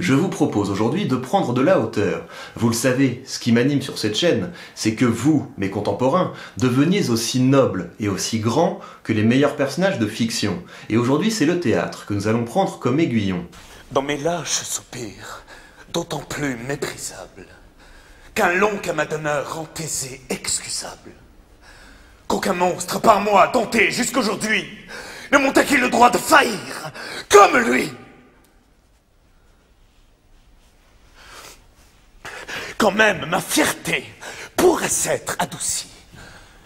Je vous propose aujourd'hui de prendre de la hauteur. Vous le savez, ce qui m'anime sur cette chaîne, c'est que vous, mes contemporains, deveniez aussi nobles et aussi grands que les meilleurs personnages de fiction. Et aujourd'hui, c'est le théâtre que nous allons prendre comme aiguillon. Dans mes lâches soupirs, d'autant plus méprisables, qu'un long camas d'honneur rend aisé excusable. Qu'aucun monstre par moi dompté jusqu'aujourd'hui ne m'ont acquis le droit de faillir comme lui. Quand même ma fierté pourrait s'être adoucie,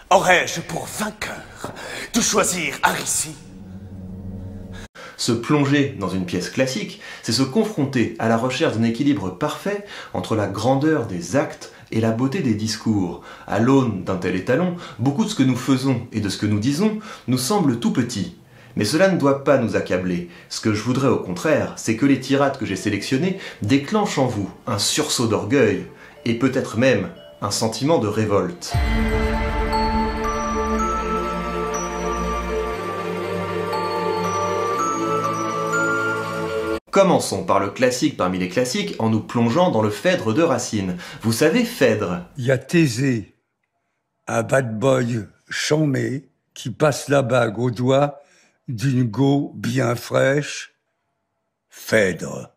aurais-je pour vainqueur de choisir Aricie. Se plonger dans une pièce classique, c'est se confronter à la recherche d'un équilibre parfait entre la grandeur des actes et la beauté des discours. À l'aune d'un tel étalon, beaucoup de ce que nous faisons et de ce que nous disons nous semble tout petit. Mais cela ne doit pas nous accabler. Ce que je voudrais au contraire, c'est que les tirades que j'ai sélectionnées déclenchent en vous un sursaut d'orgueil, et peut-être même un sentiment de révolte. Commençons par le classique parmi les classiques en nous plongeant dans le Phèdre de Racine. Vous savez Phèdre? Il y a Thésée, un bad boy chamé qui passe la bague au doigt d'une go bien fraîche. Phèdre.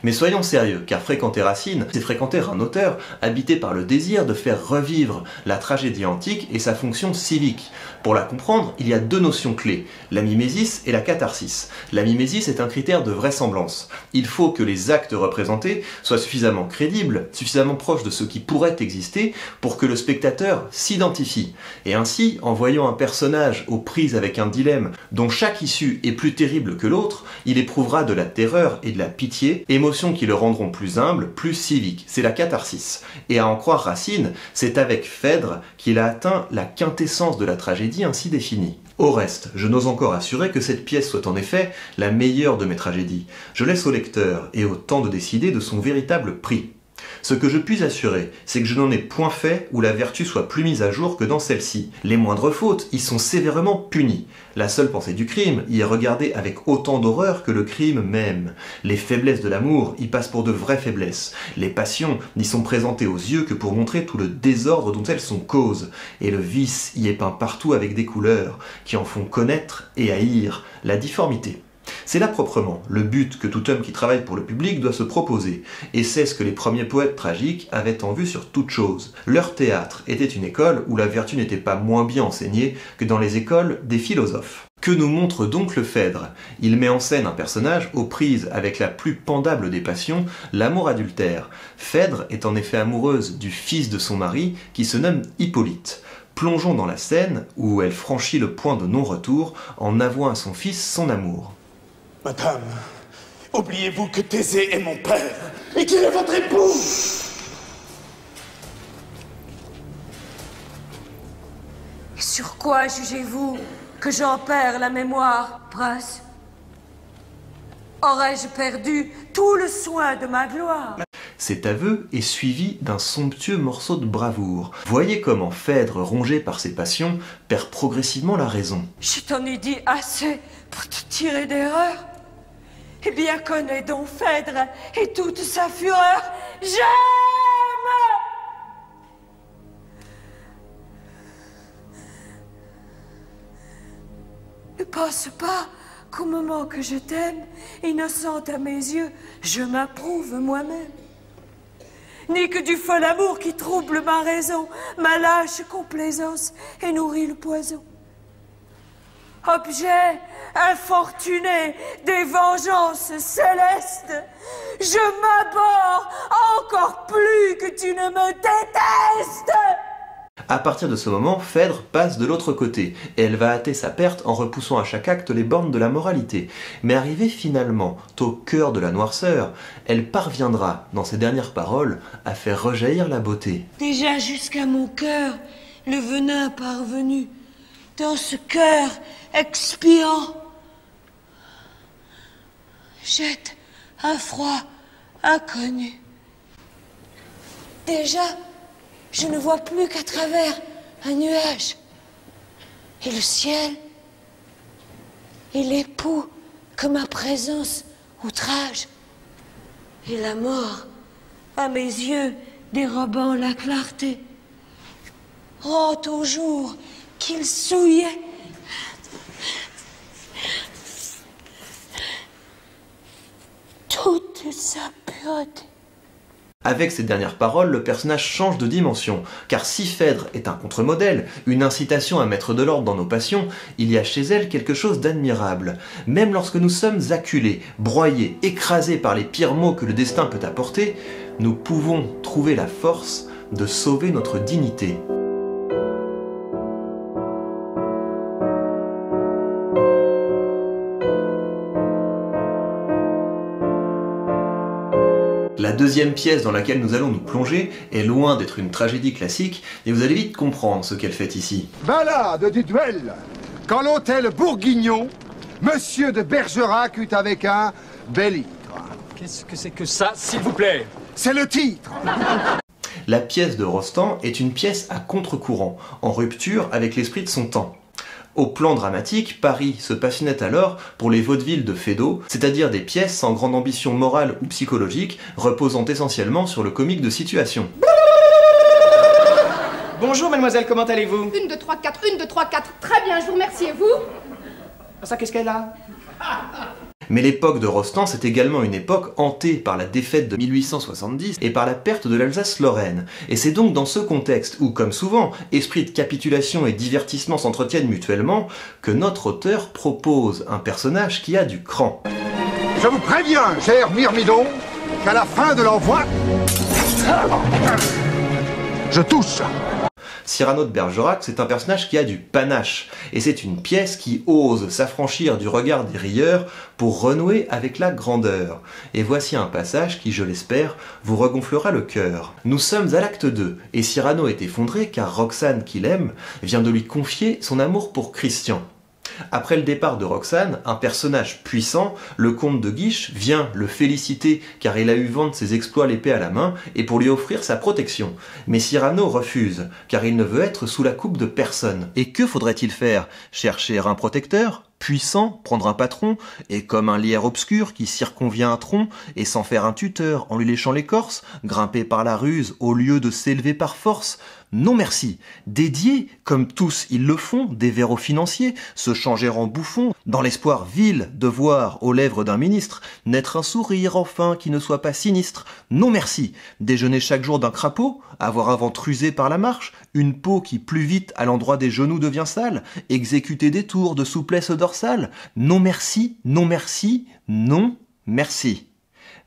Mais soyons sérieux, car fréquenter Racine, c'est fréquenter un auteur habité par le désir de faire revivre la tragédie antique et sa fonction civique. Pour la comprendre, il y a deux notions clés, la mimésis et la catharsis. La mimésis est un critère de vraisemblance. Il faut que les actes représentés soient suffisamment crédibles, suffisamment proches de ce qui pourrait exister pour que le spectateur s'identifie. Et ainsi, en voyant un personnage aux prises avec un dilemme dont chaque issue est plus terrible que l'autre, il éprouvera de la terreur et de la pitié, émotions qui le rendront plus humble, plus civique. C'est la catharsis. Et à en croire Racine, c'est avec Phèdre qu'il a atteint la quintessence de la tragédie ainsi définie. Au reste, je n'ose encore assurer que cette pièce soit en effet la meilleure de mes tragédies. Je laisse au lecteur et au temps de décider de son véritable prix. Ce que je puis assurer, c'est que je n'en ai point fait où la vertu soit plus mise à jour que dans celle-ci. Les moindres fautes y sont sévèrement punies. La seule pensée du crime y est regardée avec autant d'horreur que le crime même. Les faiblesses de l'amour y passent pour de vraies faiblesses. Les passions n'y sont présentées aux yeux que pour montrer tout le désordre dont elles sont cause. Et le vice y est peint partout avec des couleurs qui en font connaître et haïr la difformité. C'est là proprement le but que tout homme qui travaille pour le public doit se proposer, et c'est ce que les premiers poètes tragiques avaient en vue sur toute chose. Leur théâtre était une école où la vertu n'était pas moins bien enseignée que dans les écoles des philosophes. Que nous montre donc le Phèdre? Il met en scène un personnage aux prises avec la plus pendable des passions, l'amour adultère. Phèdre est en effet amoureuse du fils de son mari qui se nomme Hippolyte. Plongeons dans la scène où elle franchit le point de non-retour en avouant à son fils son amour. Madame, oubliez-vous que Thésée est mon père et qu'il est votre époux. Sur quoi jugez-vous que j'en perds la mémoire, prince? Aurais-je perdu tout le soin de ma gloire? Cet aveu est suivi d'un somptueux morceau de bravoure. Voyez comment Phèdre, rongé par ses passions, perd progressivement la raison. Je t'en ai dit assez pour te tirer d'erreur. Eh bien, connais donc Phèdre et toute sa fureur. J'aime! Ne pense pas qu'au moment que je t'aime, innocente à mes yeux, je m'approuve moi-même. Ni que du fol amour qui trouble ma raison, ma lâche complaisance et nourrit le poison. Objet infortuné des vengeances célestes, je m'abhorre encore plus que tu ne me détestes. À partir de ce moment, Phèdre passe de l'autre côté, et elle va hâter sa perte en repoussant à chaque acte les bornes de la moralité. Mais arrivée finalement au cœur de la noirceur, elle parviendra, dans ses dernières paroles, à faire rejaillir la beauté. Déjà jusqu'à mon cœur, le venin parvenu, dans ce cœur expirant, jette un froid inconnu. Déjà, je ne vois plus qu'à travers un nuage. Et le ciel, et l'époux que ma présence outrage. Et la mort, à mes yeux, dérobant la clarté, rend au jour qu'il souillait toute sa pureté. Avec ces dernières paroles, le personnage change de dimension, car si Phèdre est un contre-modèle, une incitation à mettre de l'ordre dans nos passions, il y a chez elle quelque chose d'admirable. Même lorsque nous sommes acculés, broyés, écrasés par les pires maux que le destin peut apporter, nous pouvons trouver la force de sauver notre dignité. La deuxième pièce dans laquelle nous allons nous plonger est loin d'être une tragédie classique, et vous allez vite comprendre ce qu'elle fait ici. Ballade du duel. Quand l'hôtel Bourguignon, Monsieur de Bergerac eut avec un bel litre. Qu'est-ce que c'est que ça, s'il vous plaît? C'est le titre. La pièce de Rostand est une pièce à contre-courant, en rupture avec l'esprit de son temps. Au plan dramatique, Paris se passionnait alors pour les vaudevilles de Feydeau, c'est-à-dire des pièces sans grande ambition morale ou psychologique, reposant essentiellement sur le comique de situation. Bonjour mademoiselle, comment allez-vous? 1, 2, 3, 4, 1, 2, 3, 4. Très bien, je vous remercie, et vous? Ça, qu'est-ce qu'elle a? Mais l'époque de Rostand, c'est également une époque hantée par la défaite de 1870 et par la perte de l'Alsace-Lorraine. Et c'est donc dans ce contexte où, comme souvent, esprit de capitulation et divertissement s'entretiennent mutuellement, que notre auteur propose un personnage qui a du cran. Je vous préviens, cher Myrmidon, qu'à la fin de l'envoi, je touche. Cyrano de Bergerac, c'est un personnage qui a du panache, et c'est une pièce qui ose s'affranchir du regard des rieurs pour renouer avec la grandeur. Et voici un passage qui, je l'espère, vous regonflera le cœur. Nous sommes à l'acte 2, et Cyrano est effondré car Roxane, qu'il aime, vient de lui confier son amour pour Christian. Après le départ de Roxane, un personnage puissant, le comte de Guiche, vient le féliciter car il a eu vent de ses exploits l'épée à la main et pour lui offrir sa protection. Mais Cyrano refuse, car il ne veut être sous la coupe de personne. Et que faudrait-il faire? Chercher un protecteur? Puissant, prendre un patron, et comme un lierre obscur qui circonvient un tronc, et s'en faire un tuteur en lui léchant l'écorce, grimper par la ruse au lieu de s'élever par force? Non merci, dédier, comme tous ils le font, des verrous financiers, se changer en bouffon, dans l'espoir vil de voir aux lèvres d'un ministre naître un sourire enfin qui ne soit pas sinistre. Non merci, déjeuner chaque jour d'un crapaud, avoir un ventre usé par la marche, une peau qui plus vite à l'endroit des genoux devient sale, exécuter des tours de souplesse dorsale. Non merci, non merci, non merci.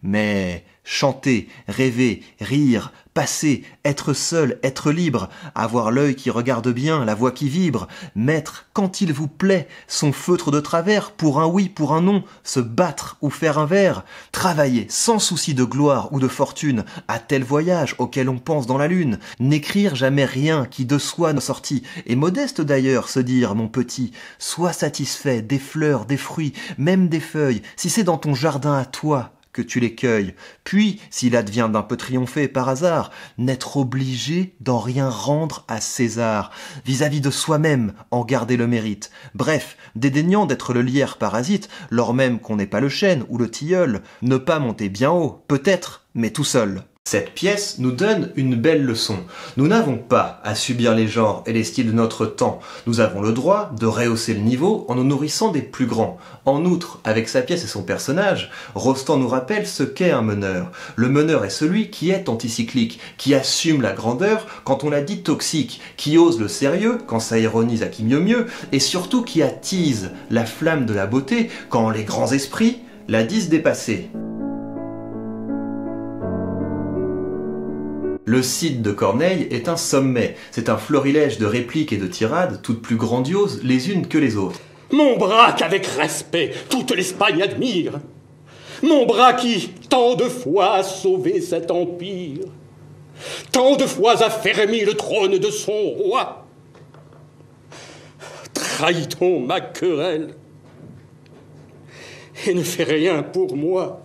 Mais chanter, rêver, rire, passer, être seul, être libre, avoir l'œil qui regarde bien, la voix qui vibre, mettre, quand il vous plaît, son feutre de travers, pour un oui, pour un non, se battre ou faire un vers, travailler sans souci de gloire ou de fortune, à tel voyage auquel on pense dans la lune, n'écrire jamais rien qui de soi ne sortit, et modeste d'ailleurs se dire, mon petit, sois satisfait des fleurs, des fruits, même des feuilles, si c'est dans ton jardin à toi, que tu les cueilles, puis, s'il advient d'un peu triompher par hasard, n'être obligé d'en rien rendre à César, vis-à-vis de soi-même, en garder le mérite. Bref, dédaignant d'être le lierre parasite, lors même qu'on n'est pas le chêne ou le tilleul, ne pas monter bien haut, peut-être, mais tout seul. Cette pièce nous donne une belle leçon. Nous n'avons pas à subir les genres et les styles de notre temps. Nous avons le droit de rehausser le niveau en nous nourrissant des plus grands. En outre, avec sa pièce et son personnage, Rostand nous rappelle ce qu'est un meneur. Le meneur est celui qui est anticyclique, qui assume la grandeur quand on la dit toxique, qui ose le sérieux quand ça ironise à qui mieux mieux, et surtout qui attise la flamme de la beauté quand les grands esprits la disent dépassée. Le Cid de Corneille est un sommet, c'est un florilège de répliques et de tirades, toutes plus grandioses les unes que les autres. Mon bras qu'avec respect toute l'Espagne admire, mon bras qui tant de fois a sauvé cet empire, tant de fois a fermi le trône de son roi. Trahit-on ma querelle et ne fait rien pour moi?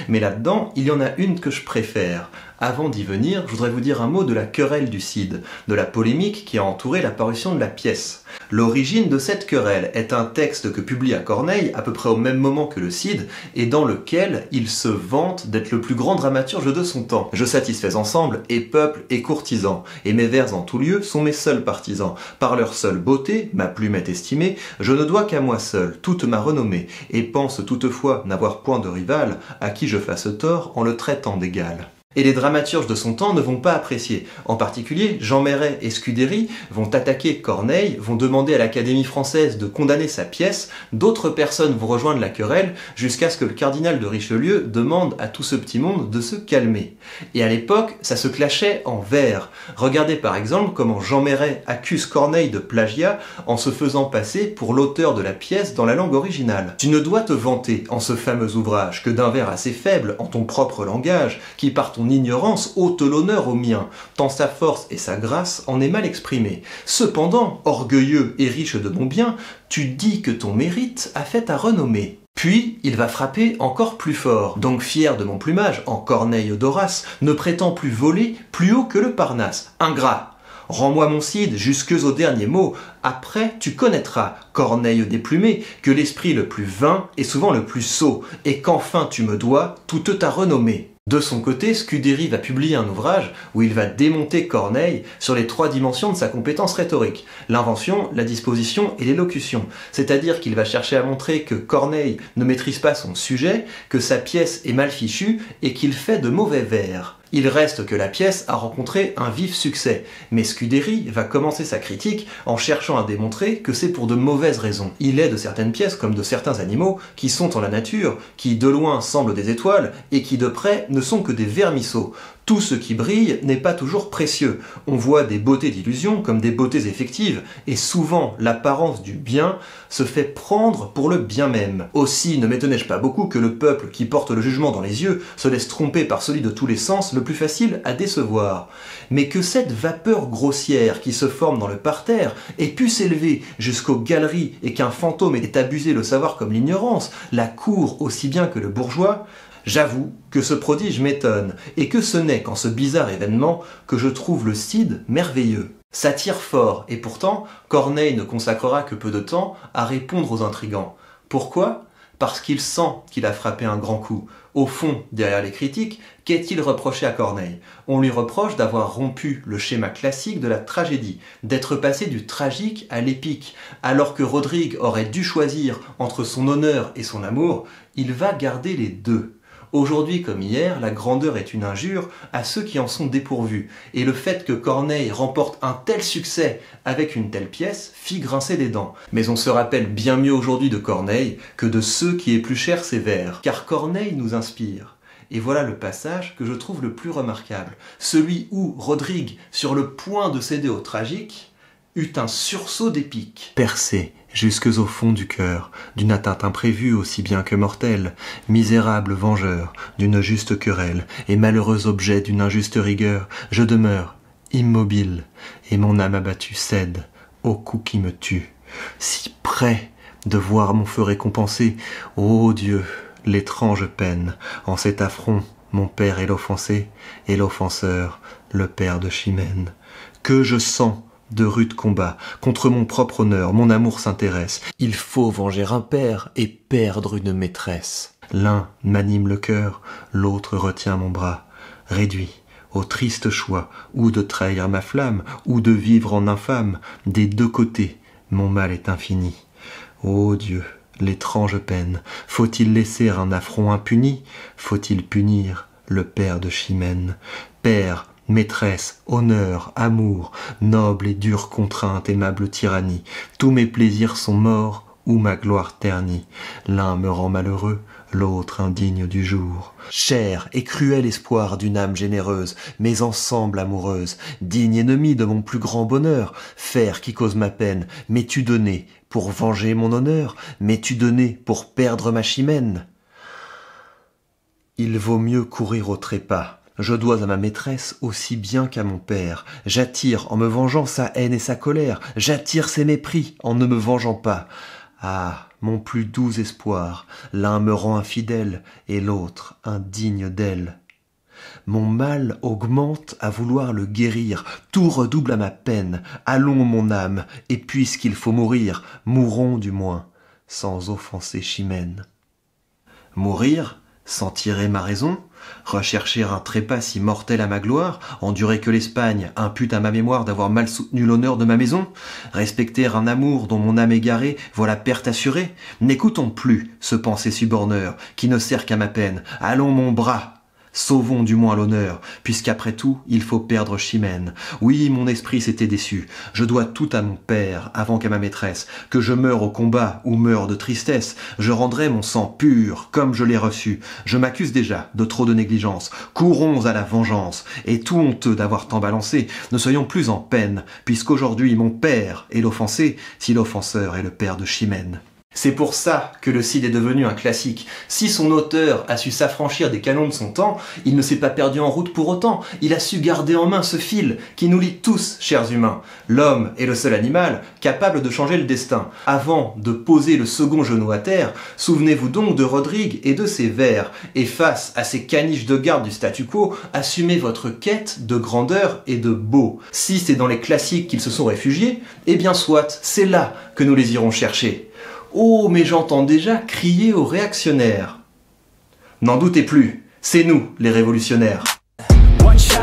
Mais là-dedans, il y en a une que je préfère. Avant d'y venir, je voudrais vous dire un mot de la querelle du Cid, de la polémique qui a entouré la parution de la pièce. L'origine de cette querelle est un texte que publia Corneille à peu près au même moment que le Cid et dans lequel il se vante d'être le plus grand dramaturge de son temps. Je satisfais ensemble et peuple et courtisans, et mes vers en tout lieu sont mes seuls partisans. Par leur seule beauté, ma plume est estimée, je ne dois qu'à moi seul toute ma renommée, et pense toutefois n'avoir point de rival à qui je fasse tort en le traitant d'égal. Et les dramaturges de son temps ne vont pas apprécier. En particulier, Jean Marais et Scudéry vont attaquer Corneille, vont demander à l'Académie française de condamner sa pièce, d'autres personnes vont rejoindre la querelle, jusqu'à ce que le cardinal de Richelieu demande à tout ce petit monde de se calmer. Et à l'époque, ça se clashait en vers. Regardez par exemple comment Jean Marais accuse Corneille de plagiat en se faisant passer pour l'auteur de la pièce dans la langue originale. Tu ne dois te vanter en ce fameux ouvrage que d'un vers assez faible en ton propre langage, qui par ton ignorance ôte l'honneur au mien, tant sa force et sa grâce en est mal exprimée. Cependant, orgueilleux et riche de mon bien, tu dis que ton mérite a fait ta renommée. Puis, il va frapper encore plus fort. Donc fier de mon plumage, en Corneille d'Horace, ne prétend plus voler plus haut que le Parnasse. Ingrat! Rends-moi mon Cid jusqu'aux derniers mots. Après, tu connaîtras, Corneille déplumé, que l'esprit le plus vain est souvent le plus sot, et qu'enfin tu me dois toute ta renommée. De son côté, Scudéry va publier un ouvrage où il va démonter Corneille sur les 3 dimensions de sa compétence rhétorique. L'invention, la disposition et l'élocution. C'est-à-dire qu'il va chercher à montrer que Corneille ne maîtrise pas son sujet, que sa pièce est mal fichue et qu'il fait de mauvais vers. Il reste que la pièce a rencontré un vif succès, mais Scudéry va commencer sa critique en cherchant à démontrer que c'est pour de mauvaises raisons. Il est de certaines pièces comme de certains animaux qui sont en la nature, qui de loin semblent des étoiles et qui de près ne sont que des vermisseaux. Tout ce qui brille n'est pas toujours précieux. On voit des beautés d'illusion comme des beautés effectives, et souvent l'apparence du bien se fait prendre pour le bien même. Aussi ne m'étonnais-je pas beaucoup que le peuple qui porte le jugement dans les yeux se laisse tromper par celui de tous les sens le plus facile à décevoir. Mais que cette vapeur grossière qui se forme dans le parterre ait pu s'élever jusqu'aux galeries et qu'un fantôme ait abusé le savoir comme l'ignorance, la cour aussi bien que le bourgeois, j'avoue que ce prodige m'étonne, et que ce n'est qu'en ce bizarre événement que je trouve le Cid merveilleux. Ça tire fort, et pourtant, Corneille ne consacrera que peu de temps à répondre aux intrigants. Pourquoi ? Parce qu'il sent qu'il a frappé un grand coup. Au fond, derrière les critiques, qu'est-il reproché à Corneille? On lui reproche d'avoir rompu le schéma classique de la tragédie, d'être passé du tragique à l'épique. Alors que Rodrigue aurait dû choisir entre son honneur et son amour, il va garder les deux. Aujourd'hui comme hier, la grandeur est une injure à ceux qui en sont dépourvus, et le fait que Corneille remporte un tel succès avec une telle pièce fit grincer des dents. Mais on se rappelle bien mieux aujourd'hui de Corneille que de ceux qui épluchèrent ses vers, car Corneille nous inspire. Et voilà le passage que je trouve le plus remarquable, celui où Rodrigue, sur le point de céder au tragique, eut un sursaut d'épique. Percé jusques au fond du cœur, d'une atteinte imprévue aussi bien que mortelle, misérable vengeur d'une juste querelle, et malheureux objet d'une injuste rigueur, je demeure immobile, et mon âme abattue cède au coup qui me tue. Si près de voir mon feu récompensé, ô Dieu, l'étrange peine, en cet affront, mon père est l'offensé, et l'offenseur, le père de Chimène. Que je sens de rudes combats, contre mon propre honneur, mon amour s'intéresse. Il faut venger un père et perdre une maîtresse. L'un m'anime le cœur, l'autre retient mon bras. Réduit au triste choix, ou de trahir ma flamme, ou de vivre en infâme, des deux côtés, mon mal est infini. Ô Dieu, l'étrange peine, faut-il laisser un affront impuni? Faut-il punir le père de Chimène? Père, maîtresse, honneur, amour, noble et dure contrainte, aimable tyrannie, tous mes plaisirs sont morts ou ma gloire ternie. L'un me rend malheureux, l'autre indigne du jour. Cher et cruel espoir d'une âme généreuse, mais ensemble amoureuse, digne ennemi de mon plus grand bonheur, fer qui cause ma peine, m'es-tu donné pour venger mon honneur? M'es-tu donné pour perdre ma Chimène? Il vaut mieux courir au trépas. Je dois à ma maîtresse aussi bien qu'à mon père. J'attire en me vengeant sa haine et sa colère. J'attire ses mépris en ne me vengeant pas. Ah, mon plus doux espoir, l'un me rend infidèle et l'autre indigne d'elle. Mon mal augmente à vouloir le guérir, tout redouble à ma peine. Allons mon âme, et puisqu'il faut mourir, mourons du moins, sans offenser Chimène. Mourir, sans tirer ma raison, rechercher un trépas si mortel à ma gloire, endurer que l'Espagne impute à ma mémoire d'avoir mal soutenu l'honneur de ma maison, respecter un amour dont mon âme égarée voit la perte assurée, n'écoutons plus ce pensée suborneur qui ne sert qu'à ma peine. Allons mon bras, sauvons du moins l'honneur, puisqu'après tout, il faut perdre Chimène. Oui, mon esprit s'était déçu, je dois tout à mon père, avant qu'à ma maîtresse, que je meure au combat ou meure de tristesse, je rendrai mon sang pur, comme je l'ai reçu. Je m'accuse déjà de trop de négligence, courons à la vengeance, et tout honteux d'avoir tant balancé, ne soyons plus en peine, puisqu'aujourd'hui mon père est l'offensé, si l'offenseur est le père de Chimène. C'est pour ça que le Cid est devenu un classique. Si son auteur a su s'affranchir des canons de son temps, il ne s'est pas perdu en route pour autant. Il a su garder en main ce fil qui nous lie tous, chers humains. L'homme est le seul animal capable de changer le destin. Avant de poser le second genou à terre, souvenez-vous donc de Rodrigue et de ses vers. Et face à ces caniches de garde du statu quo, assumez votre quête de grandeur et de beau. Si c'est dans les classiques qu'ils se sont réfugiés, eh bien soit, c'est là que nous les irons chercher. Oh, mais j'entends déjà crier aux réactionnaires. N'en doutez plus, c'est nous, les révolutionnaires. One shot,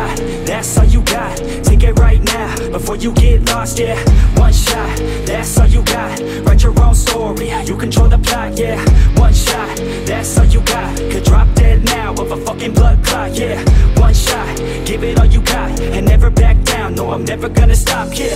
that's all you got. Take it right now, before you get lost, yeah. One shot, that's all you got. Write your own story, you control the plot, yeah. One shot, that's all you got. Could drop dead now of a fucking blood clot, yeah. One shot, give it all you got, and never back down, no, I'm never gonna stop, yeah.